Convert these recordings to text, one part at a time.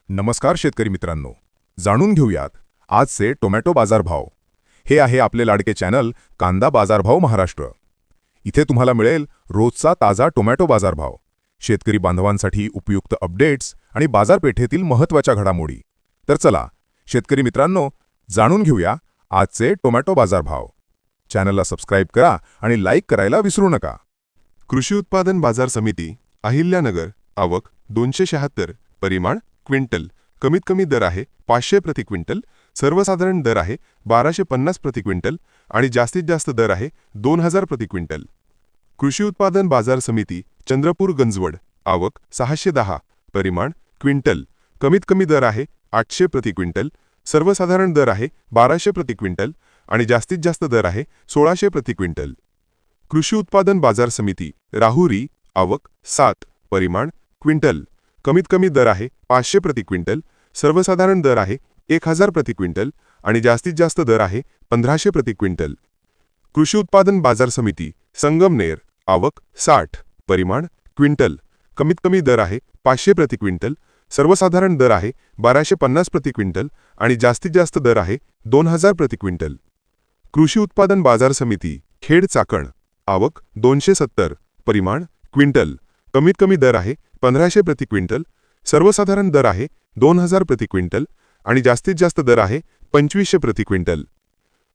नमस्कार शेतकरी मित्रांनो, जाणून घेऊयात आजचे टोमॅटो बाजारभाव। हे आहे आपले लाडके चॅनल कांदा बाजारभाव महाराष्ट्र। इथे तुम्हाला मिळेल रोजचा ताजा टोमॅटो बाजारभाव, शेतकरी बांधवांसाठी उपयुक्त अपडेट्स आणि बाजारपेठेतील महत्त्वाच्या घडामोडी। तर चला शेतकरी मित्रांनो, जाणून घेऊया आजचे टोमॅटो बाजारभाव। चॅनलला सबस्क्राइब करा आणि लाईक करायला विसरू नका। कृषी उत्पादन बाजार समिती अहिल्यानगर, आवक 276, परिमाण क्विंटल, कमीत कमी दर आहे 500 प्रति क्विंटल, सर्वसाधारण दर आहे 1250 प्रति क्विंटल आणि जास्तीत जास्त दर आहे 2000 प्रति क्विंटल। कृषी उत्पादन बाजार समिती चंद्रपूर गंजवड, आवक 610, परिमाण क्विंटल, कमीत कमी दर आहे 800 प्रति क्विंटल, सर्वसाधारण दर आहे 1200 प्रति क्विंटल आणि जास्तीत जास्त दर आहे 1600 प्रति क्विंटल। कृषी उत्पादन बाजार समिती राहुरी, आवक 7, परिमाण क्विंटल, कमीत कमी दर आहे 500 प्रति क्विंटल, सर्वसाधारण दर आहे 1000 प्रति क्विंटल आणि जास्तीत जास्त दर आहे 1500 प्रति क्विंटल। कृषी उत्पादन बाजार समिती संगमनेर, आवक 60, परिमाण क्विंटल, कमीत कमी दर आहे 500 प्रति क्विंटल, सर्वसाधारण दर आहे 1250 प्रति क्विंटल आणि जास्तीत जास्त दर आहे 2000 प्रति क्विंटल। कृषी उत्पादन बाजार समिती खेड चाकण, आवक 270, परिमाण क्विंटल, कमीत कमी दर आहे 1500 प्रति क्विंटल, सर्वसाधारण दर आहे 2000 प्रति क्विंटल आणि जास्तीत जास्त दर आहे 2500 प्रति क्विंटल।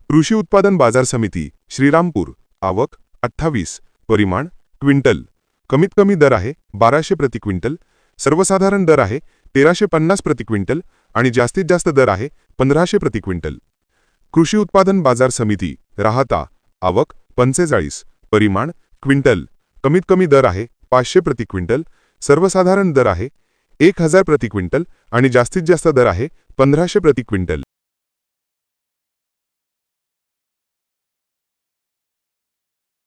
कृषी उत्पादन बाजार समिती श्रीरामपूर, आवक 28, परिमाण क्विंटल, कमीत कमी दर आहे 1200 प्रति क्विंटल, सर्वसाधारण दर आहे 1350 प्रति क्विंटल आणि जास्तीत जास्त दर आहे 1500 प्रति क्विंटल। कृषी उत्पादन बाजार समिती राहता, आवक 45, परिमाण क्विंटल, कमीत कमी दर आहे 500 प्रति क्विंटल, सर्वसाधारण दर आहे 1000 प्रति क्विंटल आणि जास्तीत जास्त दर आहे 1500 प्रति क्विंटल।